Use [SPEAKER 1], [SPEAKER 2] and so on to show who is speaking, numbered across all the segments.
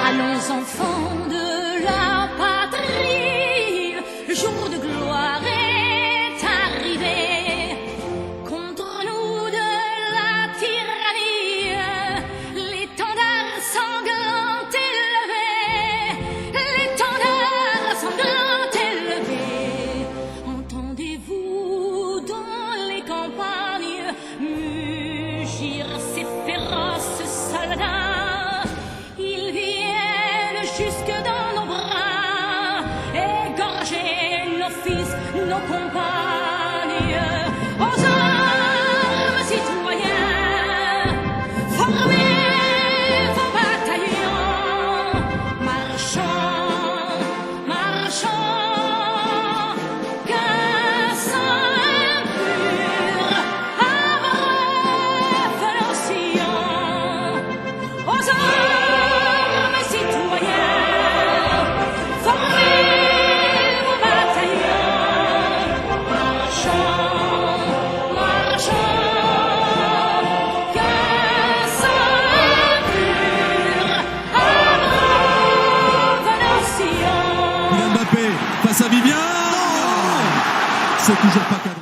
[SPEAKER 1] Allons enfants de la patrie, le jour de gloire est arrivé. Contre nous de la tyrannie, l'étendard sanglant élevé, l'étendard sanglant élevé. Entendez-vous dans les campagnes mugir ces féroces soldats? Ils viennent jusque dans nos bras, égorger nos fils, nos compagnes. Aux armes, citoyens, formez vos bataillons. Marchons, marchons, qu'un sang impur abreuve nos sillons. Aux armes, citoyens, formez vos bataillons. Marchons, marchons, qu'un sang impur abreuve nos sillons.
[SPEAKER 2] Kylian Mbappé face à Vivian. C'est toujours pas cadré.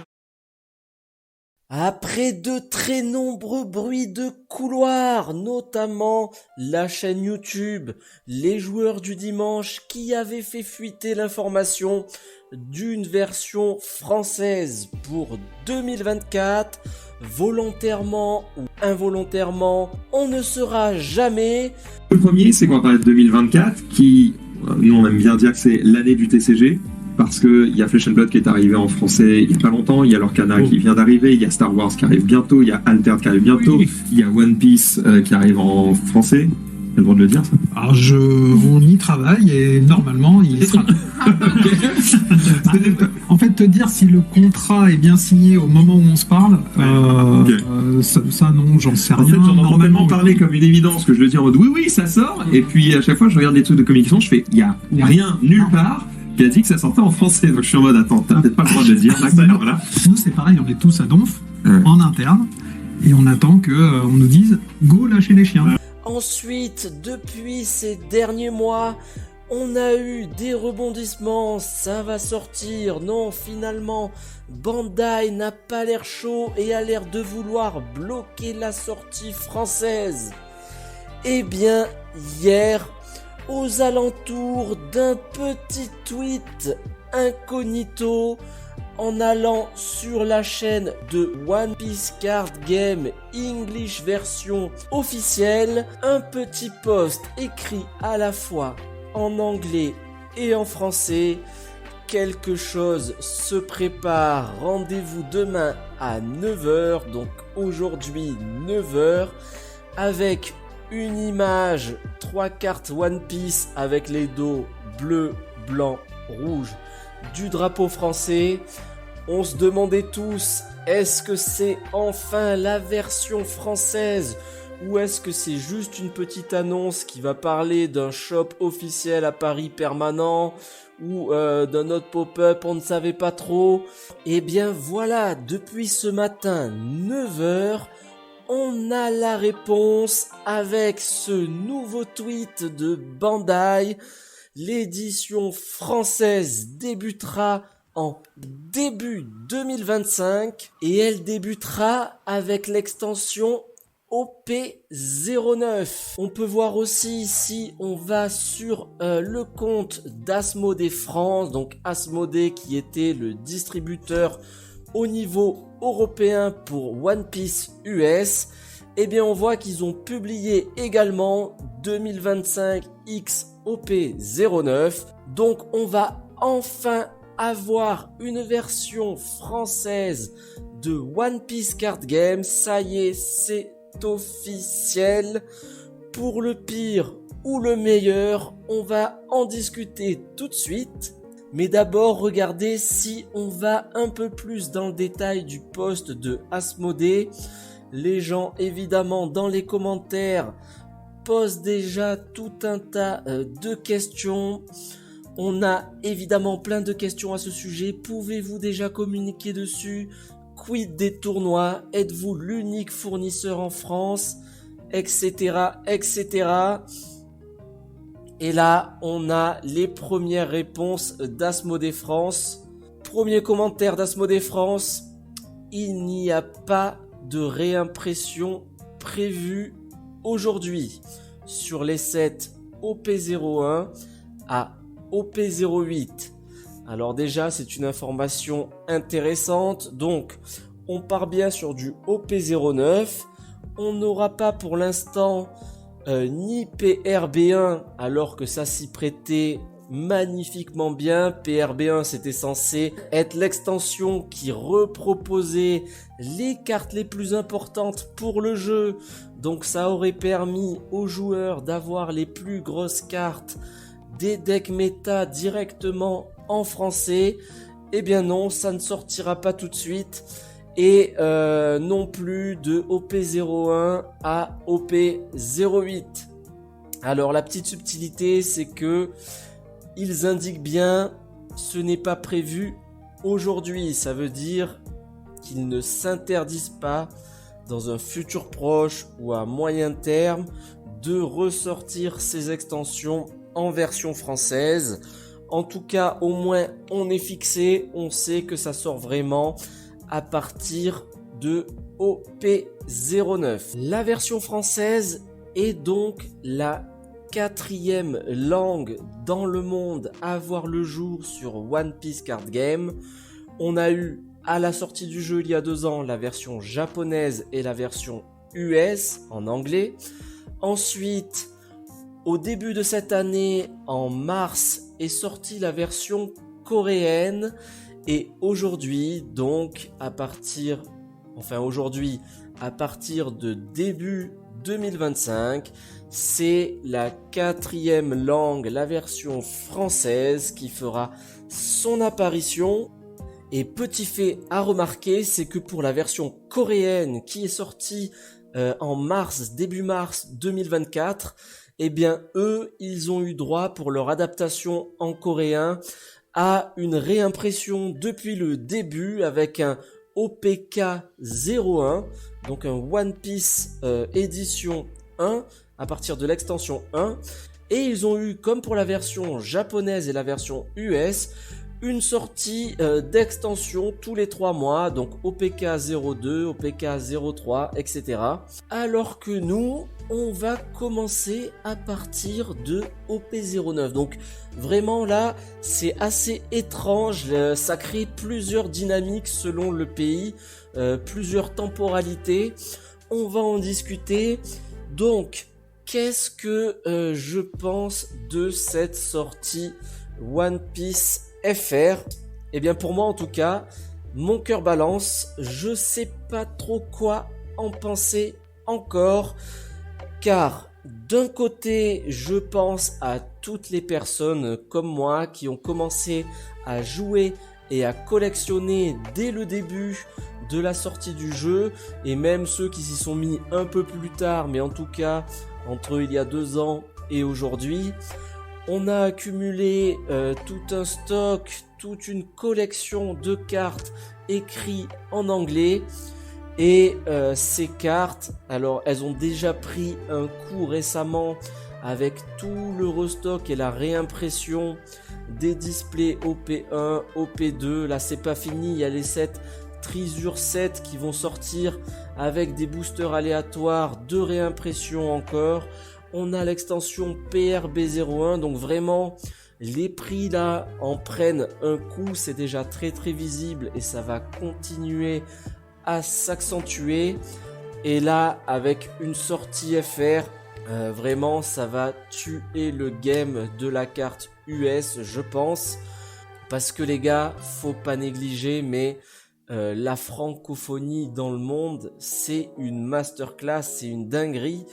[SPEAKER 3] Après de très nombreux bruits de couloir, notamment la chaîne YouTube Les Joueurs du Dimanche qui avait fait fuiter l'information d'une version française pour 2024, volontairement ou involontairement, on ne saura jamais.
[SPEAKER 4] Le premier, c'est qu'on va parler de 2024, qui, nous on aime bien dire que c'est l'année du TCG, parce qu'il y a Flesh and Blood qui est arrivé en français il n'y a pas longtemps, il y a Lorcana qui vient d'arriver, il y a Star Wars qui arrive bientôt, il y a Altered qui arrive bientôt, il y a One Piece qui arrive en français. T'as le droit de le dire, ça?
[SPEAKER 5] Alors, on y travaille et normalement, il sera. En fait, te dire si le contrat est bien signé au moment où on se parle, ça non, j'en sais
[SPEAKER 4] En
[SPEAKER 5] rien.
[SPEAKER 4] fait, j'en ai
[SPEAKER 5] Normalement,
[SPEAKER 4] normalement parlé comme une évidence, que je le dis en mode oui, ça sort, et puis à chaque fois, je regarde des trucs de communication, je fais, il y a rien, nulle part, qui a dit que ça sortait en français. Donc je suis en mode, attends, t'as peut-être pas le droit de le dire. Alors, voilà.
[SPEAKER 5] Nous, c'est pareil, on est tous à Donf, en interne, et on attend que on nous dise go lâcher les chiens.
[SPEAKER 3] Ensuite, depuis ces derniers mois, on a eu des rebondissements, ça va sortir, non finalement, Bandai n'a pas l'air chaud et a l'air de vouloir bloquer la sortie française. Eh bien, hier, aux alentours d'un petit tweet incognito, en allant sur la chaîne de One Piece Card Game English version officielle, un petit post écrit à la fois en anglais et en français. Quelque chose se prépare, rendez-vous demain à 9h, donc aujourd'hui 9h, avec une image, 3 cartes One Piece avec les dos bleu, blanc, rouge du drapeau français. On se demandait tous, est-ce que c'est enfin la version française ou est-ce que c'est juste une petite annonce qui va parler d'un shop officiel à Paris permanent ou d'un autre pop-up, on ne savait pas trop. Eh bien voilà, depuis ce matin 9h, on a la réponse avec ce nouveau tweet de Bandai. L'édition française débutera en début 2025 et elle débutera avec l'extension OP09. On peut voir aussi ici, on va sur le compte d'Asmodée France, donc Asmodée qui était le distributeur au niveau européen pour One Piece US. Eh bien on voit qu'ils ont publié également 2025 X OP09. Donc on va enfin avoir une version française de One Piece Card Game. Ça y est, c'est officiel. Pour le pire ou le meilleur, on va en discuter tout de suite. Mais d'abord, regardez si on va un peu plus dans le détail du post de Asmodée. Les gens, évidemment, dans les commentaires, posent déjà tout un tas de questions. On a évidemment plein de questions à ce sujet. Pouvez-vous déjà communiquer dessus? Quid des tournois? Êtes-vous l'unique fournisseur en France? etc., etc. Et là, on a les premières réponses d'Asmodée France. Premier commentaire d'Asmodée France. Il n'y a pas de réimpression prévue aujourd'hui sur les sets OP01 à OP08. Alors déjà, c'est une information intéressante. Donc, on part bien sur du OP09. On n'aura pas pour l'instant ni PRB1, alors que ça s'y prêtait magnifiquement bien. PRB1, c'était censé être l'extension qui reproposait les cartes les plus importantes pour le jeu. Donc ça aurait permis aux joueurs d'avoir les plus grosses cartes des decks méta directement en français. Eh bien non, ça ne sortira pas tout de suite. Et non plus de OP01 à OP08. Alors la petite subtilité, c'est que ils indiquent bien ce n'est pas prévu aujourd'hui. Ça veut dire qu'ils ne s'interdisent pas dans un futur proche ou à moyen terme de ressortir ces extensions en version française. En tout cas, au moins on est fixé, on sait que ça sort vraiment à partir de OP09. La version française est donc la 4e langue dans le monde à voir le jour sur One Piece Card Game. On a eu à la sortie du jeu il y a 2 ans la version japonaise et la version US en anglais. Ensuite, au début de cette année, en mars, est sortie la version coréenne. Et aujourd'hui, donc, à partir de début 2025, c'est la 4e langue, la version française, qui fera son apparition. Et petit fait à remarquer, c'est que pour la version coréenne qui est sortie en début mars 2024, eh bien eux, ils ont eu droit pour leur adaptation en coréen à une réimpression depuis le début avec un OPK 01, donc un One Piece édition 1 à partir de l'extension 1. Et ils ont eu, comme pour la version japonaise et la version US, une sortie d'extension tous les 3 mois, donc OPK 02, OPK 03, etc. Alors que nous, on va commencer à partir de OP09. Donc vraiment là, c'est assez étrange, ça crée plusieurs dynamiques selon le pays, plusieurs temporalités. On va en discuter. Donc, qu'est-ce que je pense de cette sortie One Piece FR? Eh bien pour moi en tout cas, mon cœur balance, je sais pas trop quoi en penser encore, car d'un côté je pense à toutes les personnes comme moi qui ont commencé à jouer et à collectionner dès le début de la sortie du jeu, et même ceux qui s'y sont mis un peu plus tard, mais en tout cas entre il y a 2 ans et aujourd'hui. On a accumulé tout un stock, toute une collection de cartes écrites en anglais. Et ces cartes, alors elles ont déjà pris un coup récemment avec tout le restock et la réimpression des displays OP1, OP2. Là c'est pas fini, il y a les sets Treasure 7 qui vont sortir avec des boosters aléatoires de réimpression encore. On a l'extension PRB01, donc vraiment les prix là en prennent un coup, c'est déjà très très visible et ça va continuer à s'accentuer. Et là avec une sortie FR, vraiment ça va tuer le game de la carte US je pense, parce que les gars, faut pas négliger, mais la francophonie dans le monde c'est une masterclass, c'est une dinguerie.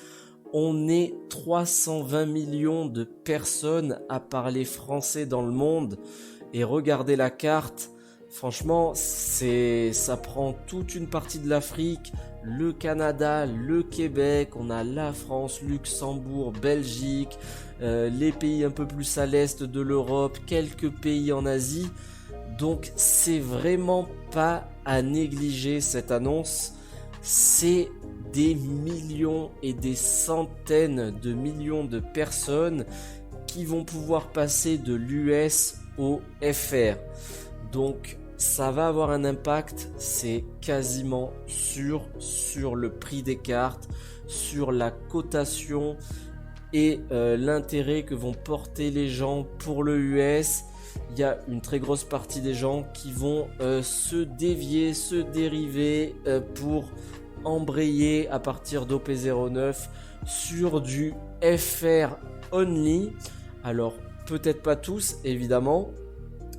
[SPEAKER 3] On est 320 millions de personnes à parler français dans le monde. Et regardez la carte, franchement, ça prend toute une partie de l'Afrique, le Canada, le Québec, on a la France, Luxembourg, Belgique, les pays un peu plus à l'est de l'Europe, quelques pays en Asie. Donc c'est vraiment pas à négliger cette annonce. C'est des millions et des centaines de millions de personnes qui vont pouvoir passer de l'US au FR. Donc ça va avoir un impact, c'est quasiment sûr, sur le prix des cartes, sur la cotation et l'intérêt que vont porter les gens pour le US. Il y a une très grosse partie des gens qui vont se dévier, se dériver pour embrayer à partir d'OP09 sur du FR only. Alors peut-être pas tous évidemment,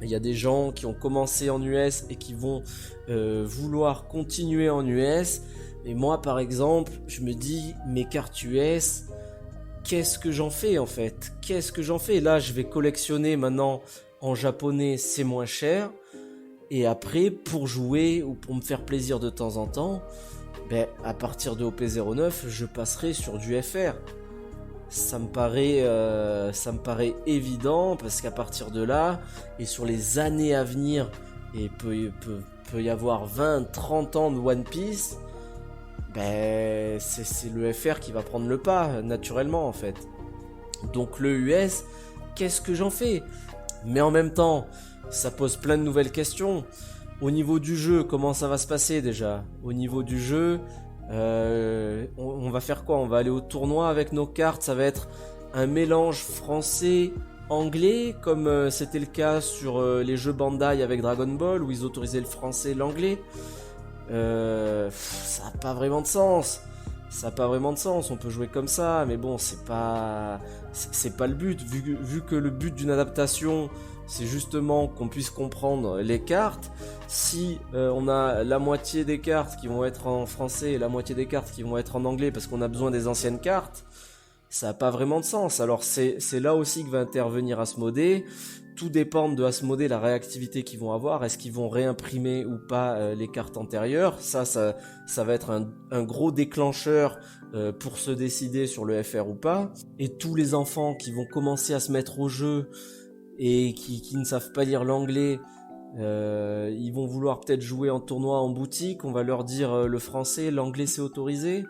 [SPEAKER 3] il y a des gens qui ont commencé en US et qui vont vouloir continuer en US, et moi par exemple je me dis mes cartes US, qu'est-ce que j'en fais en fait? Qu'est-ce que j'en fais? Là je vais collectionner maintenant en japonais, c'est moins cher, et après pour jouer ou pour me faire plaisir de temps en temps, ben, à partir de OP09 je passerai sur du FR. Ça me paraît évident, parce qu'à partir de là et sur les années à venir, et peut y avoir 20-30 ans de One Piece, ben c'est le FR qui va prendre le pas naturellement en fait. Donc le US, qu'est-ce que j'en fais? Mais en même temps, ça pose plein de nouvelles questions. Au niveau du jeu, comment ça va se passer déjà? Au niveau du jeu, on va faire quoi? On va aller au tournoi avec nos cartes, ça va être un mélange français-anglais, comme c'était le cas sur les jeux Bandai avec Dragon Ball, où ils autorisaient le français et l'anglais. Ça n'a pas vraiment de sens. Ça n'a pas vraiment de sens, on peut jouer comme ça, mais bon, c'est pas le but, vu que le but d'une adaptation, c'est justement qu'on puisse comprendre les cartes. Si on a la moitié des cartes qui vont être en français et la moitié des cartes qui vont être en anglais parce qu'on a besoin des anciennes cartes, ça n'a pas vraiment de sens. Alors c'est là aussi que va intervenir Asmodée. Tout dépend de Asmodée, la réactivité qu'ils vont avoir. Est-ce qu'ils vont réimprimer ou pas les cartes antérieures? Ça va être un gros déclencheur pour se décider sur le FR ou pas. Et tous les enfants qui vont commencer à se mettre au jeu et qui ne savent pas lire l'anglais, ils vont vouloir peut-être jouer en tournoi en boutique. On va leur dire le français, l'anglais c'est autorisé.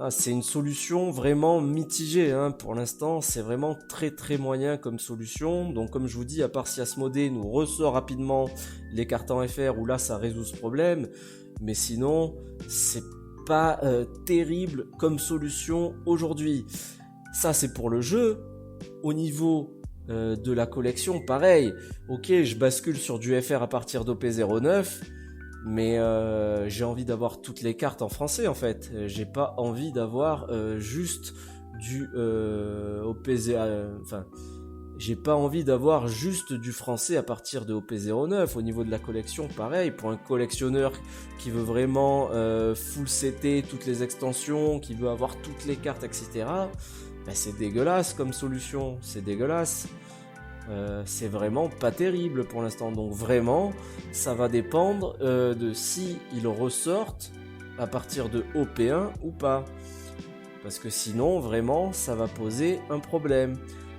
[SPEAKER 3] C'est une solution vraiment mitigée, hein. Pour l'instant c'est vraiment très très moyen comme solution. Donc comme je vous dis, à part si Asmodée nous ressort rapidement les cartes en FR, où là ça résout ce problème, mais sinon c'est pas terrible comme solution aujourd'hui. Ça c'est pour le jeu. Au niveau de la collection, pareil, ok, je bascule sur du FR à partir d'OP09, mais j'ai envie d'avoir toutes les cartes en français en fait. J'ai pas envie d'avoir juste du j'ai pas envie d'avoir juste du français à partir de OP09. Au niveau de la collection, pareil, pour un collectionneur qui veut vraiment full setter toutes les extensions, qui veut avoir toutes les cartes, etc., ben c'est dégueulasse comme solution, c'est dégueulasse. C'est vraiment pas terrible pour l'instant. Donc vraiment, ça va dépendre de si ils ressortent à partir de OP1 ou pas. Parce que sinon, vraiment, ça va poser un problème.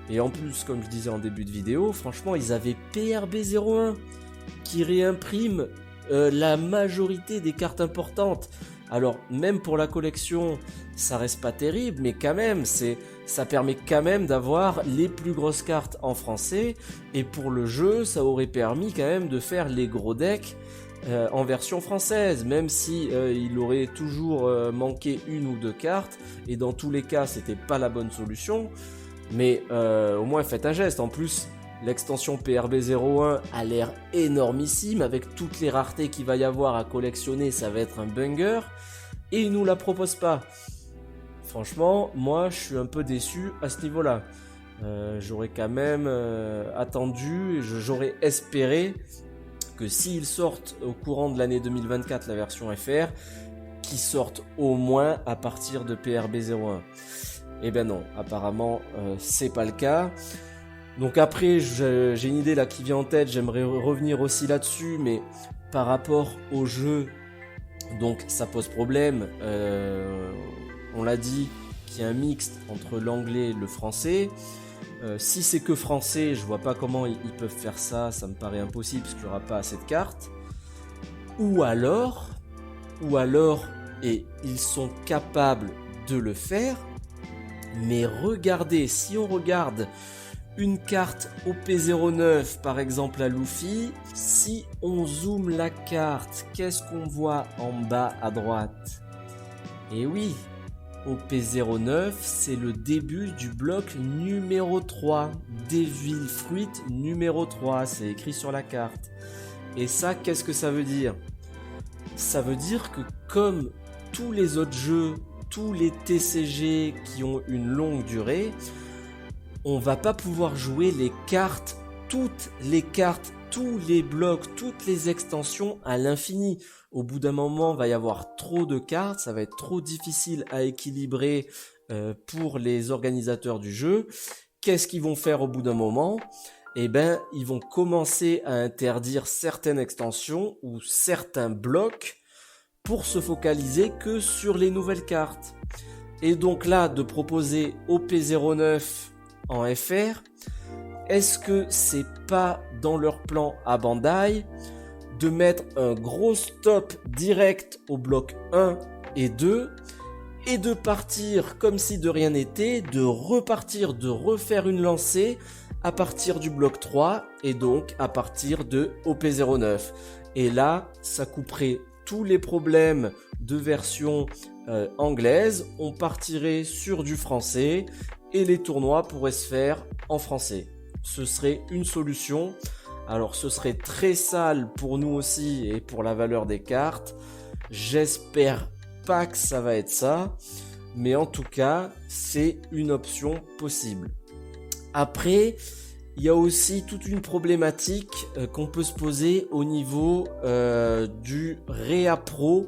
[SPEAKER 3] Et en plus, comme je disais en début de vidéo, franchement, ils avaient PRB01 qui réimprime la majorité des cartes importantes. Alors, même pour la collection, ça reste pas terrible, mais quand même, ça permet quand même d'avoir les plus grosses cartes en français. Et pour le jeu, ça aurait permis quand même de faire les gros decks en version française, même si il aurait toujours manqué une ou deux cartes. Et dans tous les cas, c'était pas la bonne solution. Mais au moins, faites un geste. En plus, l'extension PRB01 a l'air énormissime, avec toutes les raretés qu'il va y avoir à collectionner, ça va être un banger, et ils nous la proposent pas. Franchement, moi je suis un peu déçu à ce niveau-là. J'aurais quand même attendu, j'aurais espéré que s'ils sortent au courant de l'année 2024 la version FR, qu'ils sortent au moins à partir de PRB01. Eh ben non, apparemment c'est pas le cas. Donc après, j'ai une idée là qui vient en tête, j'aimerais revenir aussi là-dessus, mais par rapport au jeu, donc ça pose problème. On l'a dit, qu'il y a un mixte entre l'anglais et le français. Si c'est que français, je vois pas comment ils peuvent faire ça, ça me paraît impossible parce qu'il n'y aura pas assez de cartes. Ou alors, et ils sont capables de le faire. Mais regardez, si on regarde une carte OP09 par exemple à Luffy, si on zoome la carte, qu'est-ce qu'on voit en bas à droite? Et oui, OP09 c'est le début du bloc numéro 3, Devil Fruit numéro 3, c'est écrit sur la carte. Et ça, qu'est-ce que ça veut dire? Ça veut dire que comme tous les autres jeux, tous les TCG qui ont une longue durée, on va pas pouvoir jouer les cartes, toutes les cartes, tous les blocs, toutes les extensions à l'infini. Au bout d'un moment, il va y avoir trop de cartes, ça va être trop difficile à équilibrer pour les organisateurs du jeu. Qu'est-ce qu'ils vont faire au bout d'un moment? Eh ben, ils vont commencer à interdire certaines extensions ou certains blocs pour se focaliser que sur les nouvelles cartes. Et donc là, de proposer OP09 en FR, est-ce que c'est pas dans leur plan à Bandai de mettre un gros stop direct au bloc 1 et 2 et de partir comme si de rien n'était, de repartir, de refaire une lancée à partir du bloc 3 et donc à partir de OP09. Et là, ça couperait tous les problèmes de version anglaise, on partirait sur du français et les tournois pourraient se faire en français. Ce serait une solution. Alors ce serait très sale pour nous aussi et pour la valeur des cartes. J'espère pas que ça va être ça, mais en tout cas, c'est une option possible. Après, il y a aussi toute une problématique qu'on peut se poser au niveau du Réapro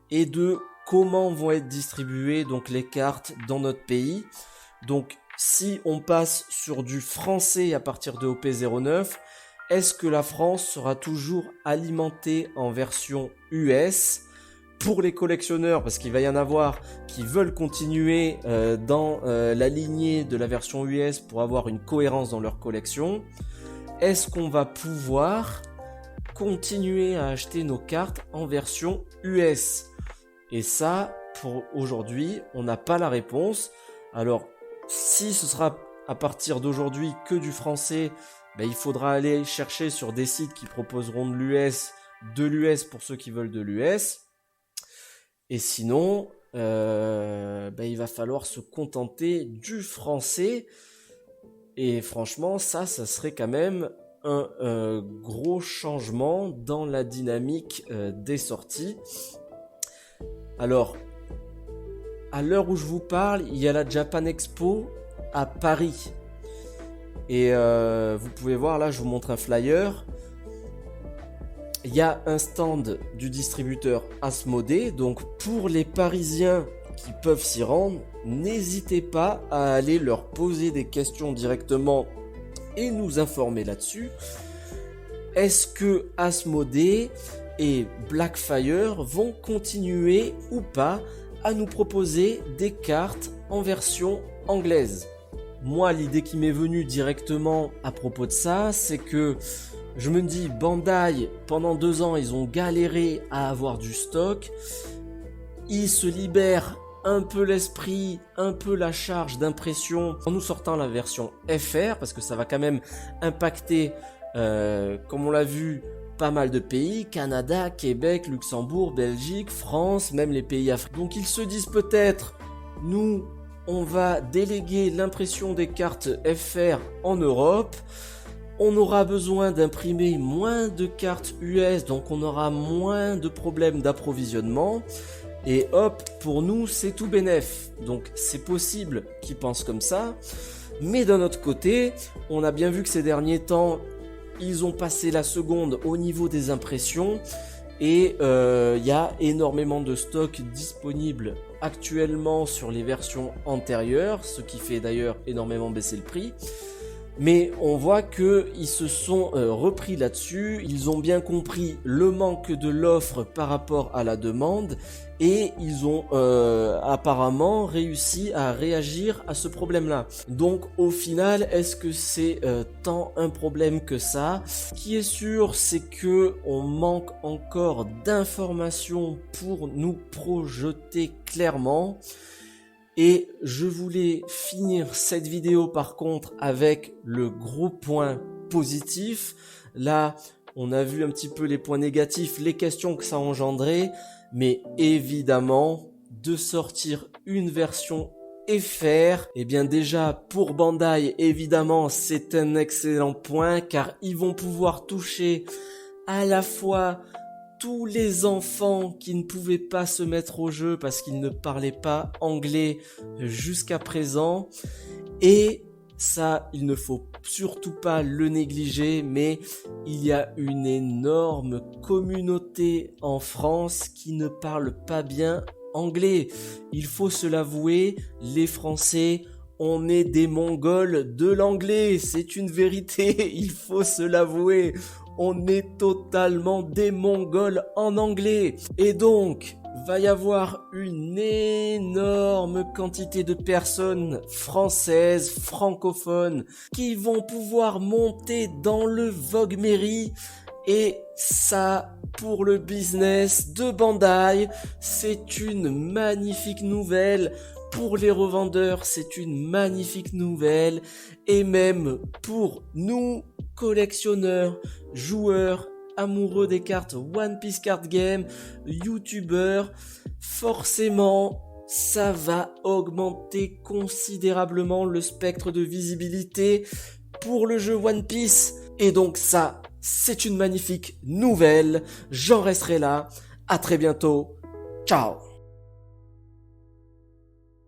[SPEAKER 3] et de comment vont être distribuées donc les cartes dans notre pays. Donc si on passe sur du français à partir de OP09, est-ce que la France sera toujours alimentée en version US pour les collectionneurs, parce qu'il va y en avoir qui veulent continuer dans la lignée de la version US pour avoir une cohérence dans leur collection? Est-ce qu'on va pouvoir continuer à acheter nos cartes en version US? Et ça, pour aujourd'hui, on n'a pas la réponse. Alors, si ce sera à partir d'aujourd'hui que du français, ben, il faudra aller chercher sur des sites qui proposeront de l'US pour ceux qui veulent de l'US. Et sinon, ben, il va falloir se contenter du français. Et franchement, ça serait quand même un gros changement dans la dynamique des sorties. Alors, à l'heure où je vous parle, il y a la Japan Expo à Paris. Et vous pouvez voir, là je vous montre un flyer. Il y a un stand du distributeur Asmodée. Donc pour les Parisiens qui peuvent s'y rendre, n'hésitez pas à aller leur poser des questions directement et nous informer là-dessus. Est-ce que Asmodée et Blackfire vont continuer ou pas à nous proposer des cartes en version anglaise? Moi, l'idée qui m'est venue directement à propos de ça, c'est que je me dis, Bandai, pendant 2 ans, ils ont galéré à avoir du stock. Ils se libèrent un peu l'esprit, un peu la charge d'impression en nous sortant la version FR, parce que ça va quand même impacter, comme on l'a vu, pas mal de pays, Canada, Québec, Luxembourg, Belgique, France, même les pays africains. Donc ils se disent peut-être, nous, on va déléguer l'impression des cartes FR en Europe. On aura besoin d'imprimer moins de cartes US, donc on aura moins de problèmes d'approvisionnement. Et hop, pour nous, c'est tout bénef. Donc c'est possible qu'ils pensent comme ça. Mais d'un autre côté, on a bien vu que ces derniers temps, ils ont passé la seconde au niveau des impressions. Et y a énormément de stocks disponibles actuellement sur les versions antérieures, ce qui fait d'ailleurs énormément baisser le prix. Mais on voit que ils se sont repris là-dessus, ils ont bien compris le manque de l'offre par rapport à la demande et ils ont apparemment réussi à réagir à ce problème-là. Donc au final, est-ce que c'est tant un problème que ça? Ce qui est sûr, c'est que on manque encore d'informations pour nous projeter clairement. Et je voulais finir cette vidéo par contre avec le gros point positif. Là, on a vu un petit peu les points négatifs, les questions que ça a engendré, mais évidemment, de sortir une version FR, eh bien déjà pour Bandai, évidemment, c'est un excellent point car ils vont pouvoir toucher à la fois tous les enfants qui ne pouvaient pas se mettre au jeu parce qu'ils ne parlaient pas anglais jusqu'à présent. Et ça, il ne faut surtout pas le négliger, mais il y a une énorme communauté en France qui ne parle pas bien anglais. Il faut se l'avouer, les Français, on est des Mongols de l'anglais. C'est une vérité, il faut se l'avouer. On est totalement des Mongols en anglais. Et donc, va y avoir une énorme quantité de personnes françaises, francophones, qui vont pouvoir monter dans le Vogue Mairie. Et ça, pour le business de Bandai, c'est une magnifique nouvelle. Pour les revendeurs, c'est une magnifique nouvelle. Et même pour nous, collectionneurs, joueurs, amoureux des cartes One Piece Card Game, youtubeurs, forcément, ça va augmenter considérablement le spectre de visibilité pour le jeu One Piece. Et donc ça, c'est une magnifique nouvelle. J'en resterai là. À très bientôt. Ciao.